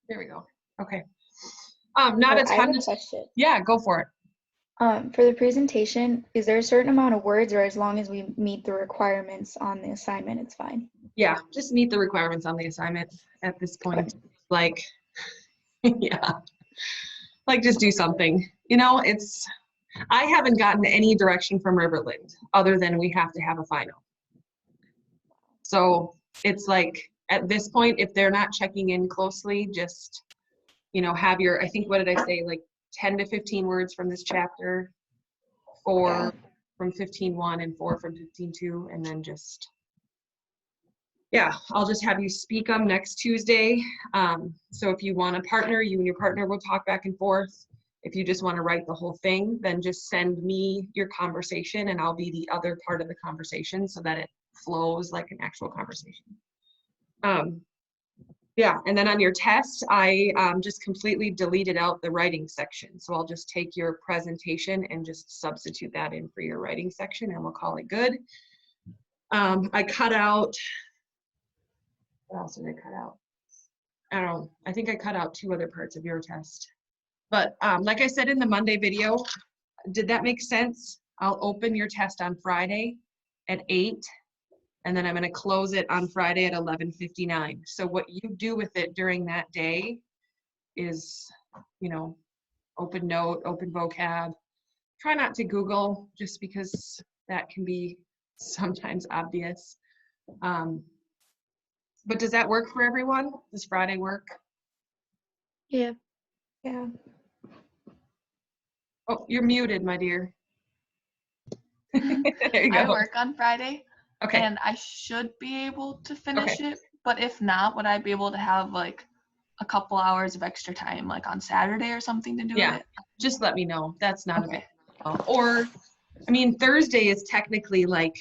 There we go. Okay. Not a ton. I have a question. Yeah, go for it. For the presentation, is there a certain amount of words, or as long as we meet the requirements on the assignment, it's fine? Yeah, just meet the requirements on the assignment at this point. Like, yeah, like just do something. You know, I haven't gotten any direction from Riverland other than we have to have a final. So it's like, at this point, if they're not checking in closely, just, you know, have your, I think, what did I say, like 10 to 15 words from this chapter, 4 from 15.1 and 4 from 15.2, and then just, yeah, I'll just have you speak them next Tuesday. So if you want a partner, you and your partner will talk back and forth. If you just want to write the whole thing, then just send me your conversation and I'll be the other part of the conversation so that it flows like an actual conversation. Yeah, and then on your test, I just completely deleted out the writing section. So I'll just take your presentation and just substitute that in for your writing section and we'll call it good. I cut out, what else did I cut out? I don't know, I think I cut out 2 other parts of your test. But like I said in the Monday video, did that make sense? I'll open your test on Friday at 8. And then I'm going to close it on Friday at 11:59. So what you do with it during that day is, you know, open note, open vocab. Try not to Google just because that can be sometimes obvious. But does that work for everyone? Does Friday work? Yeah. Yeah. Oh, you're muted, my dear. There you go. I work on Friday. Okay. And I should be able to finish it, but if not, would I be able to have like a couple hours of extra time, like on Saturday or something to do it? Just let me know. That's not okay. Or, I mean, Thursday is technically like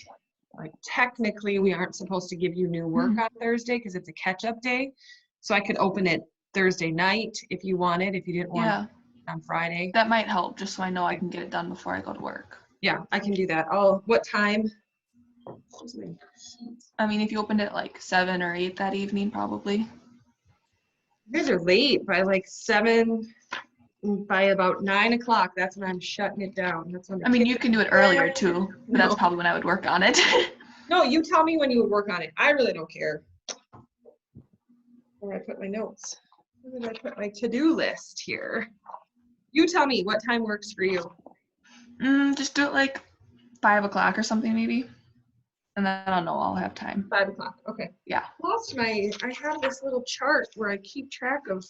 technically we aren't supposed to give you new work on Thursday because it's a catch-up day. So I could open it Thursday night if you wanted, if you didn't want it on Friday. That might help, just so I know I can get it done before I go to work. Yeah, I can do that. What time? I mean, if you opened it like 7 or 8 that evening, probably. You guys are late by like 7, by about 9 o'clock. That's when I'm shutting it down. That's when I mean, you can do it earlier too, but that's probably when I would work on it. No, you tell me when you would work on it. I really don't care. Where did I put my notes? Where did I put my to-do list here? You tell me what time works for you. Just do it like 5 o'clock or something maybe. And then I'll know I'll have time. 5 o'clock, okay. Yeah. I have this little chart where I keep track of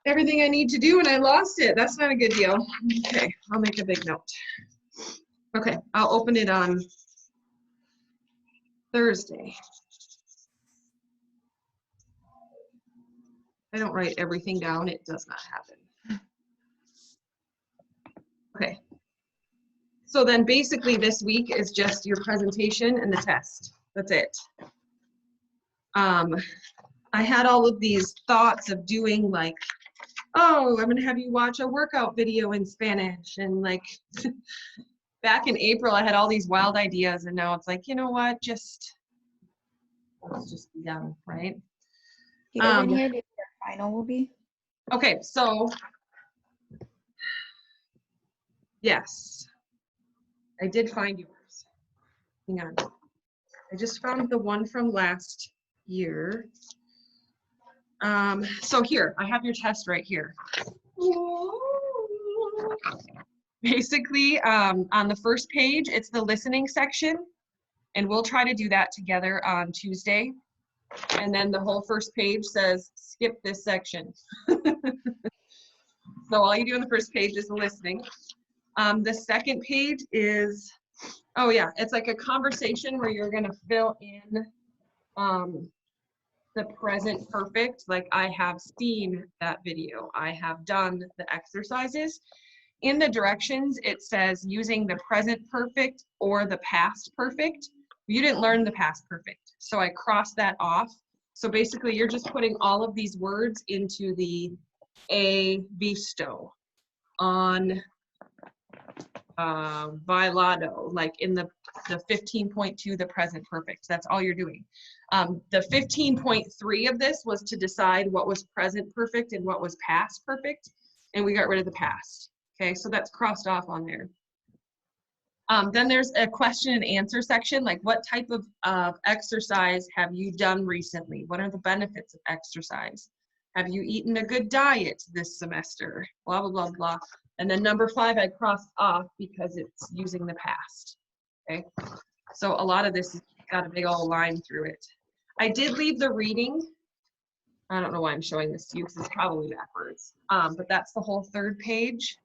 everything I need to do and I lost it. That's not a good deal. Okay, I'll make a big note. Okay, I'll open it on Thursday. I don't write everything down. It does not happen. Okay. So then basically this week is just your presentation and the test. That's it. I had all of these thoughts of doing like, oh, I'm gonna have you watch a workout video in Spanish. And like back in April, I had all these wild ideas and now it's like, you know what, let's just be done, right? Do you have any idea what your final will be? Okay, so yes. I did find yours. Hang on. I just found the one from last year. So here, I have your test right here. Basically, on the first page, it's the listening section, and we'll try to do that together on Tuesday. And then the whole first page says, skip this section. So all you do on the first page is the listening. The second page is, oh yeah, it's like a conversation where you're gonna fill in the present perfect. Like I have seen that video. I have done the exercises. In the directions, it says using the present perfect or the past perfect. You didn't learn the past perfect, so I crossed that off. So basically, you're just putting all of these words into the he visto, on bailado, like in the the 15.2, the present perfect. That's all you're doing. The 15.3 of this was to decide what was present perfect and what was past perfect, and we got rid of the past. Okay, so that's crossed off on there. Then there's a question and answer section, like what type of exercise have you done recently? What are the benefits of exercise? Have you eaten a good diet this semester? Blah, blah, blah, blah. And then number 5, I crossed off because it's using the past. Okay, so a lot of this has got a big old line through it. I did leave the reading. I don't know why I'm showing this to you because it's probably backwards. But that's the whole 3rd page.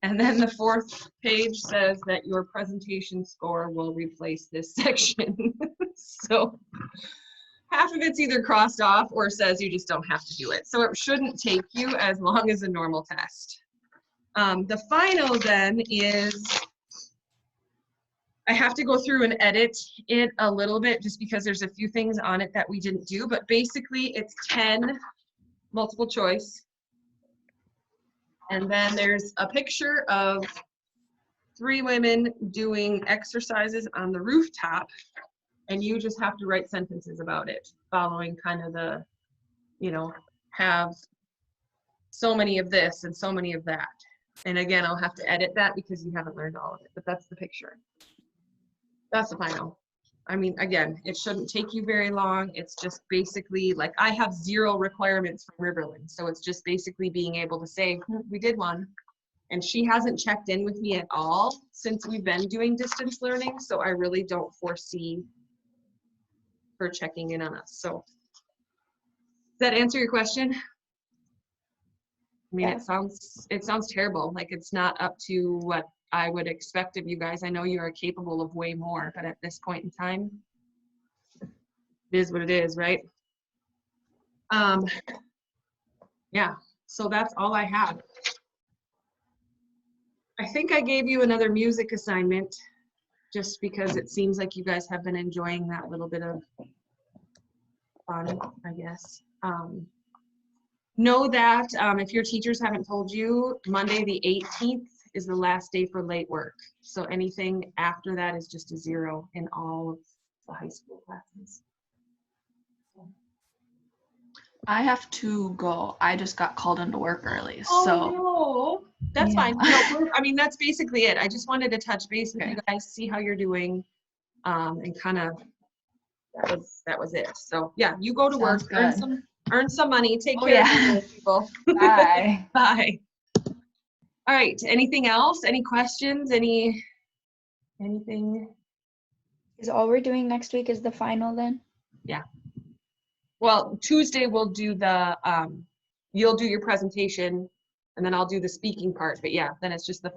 And then the 4th page says that your presentation score will replace this section. So half of it's either crossed off or says you just don't have to do it. So it shouldn't take you as long as a normal test. The final then is, I have to go through and edit it a little bit just because there's a few things on it that we didn't do, but basically it's 10 multiple choice. And then there's a picture of 3 women doing exercises on the rooftop, and you just have to write sentences about it, following kind of the, you know, have so many of this and so many of that. And again, I'll have to edit that because you haven't learned all of it, but that's the picture. That's the final. I mean, again, it shouldn't take you very long. It's just basically like I have 0 requirements from Riverland. So it's just basically being able to say, we did one. And she hasn't checked in with me at all since we've been doing distance learning. So I really don't foresee her checking in on us. So does that answer your question? I mean, Yeah. it sounds terrible. Like it's not up to what I would expect of you guys. I know you are capable of way more, but at this point in time, it is what it is, right? Yeah, so that's all I have. I think I gave you another music assignment just because it seems like you guys have been enjoying that little bit of fun, I guess. Know that if your teachers haven't told you, Monday the 18th is the last day for late work. So anything after that is just a 0 in all of the high school classes. I have to go. I just got called into work early, so. Oh, no. That's Yeah. fine. No, I mean, that's basically it. I just wanted to touch base with you guys, see how you're doing, and kind of, that was it. So yeah, you go to work, Sounds good. earn some money, take Oh, care of yeah. your people. Bye. Bye. All right, anything else? Any questions? Anything? Is all we're doing next week is the final then? Yeah. Well, Tuesday we'll do the, you'll do your presentation and then I'll do the speaking part, but yeah, then it's just the final.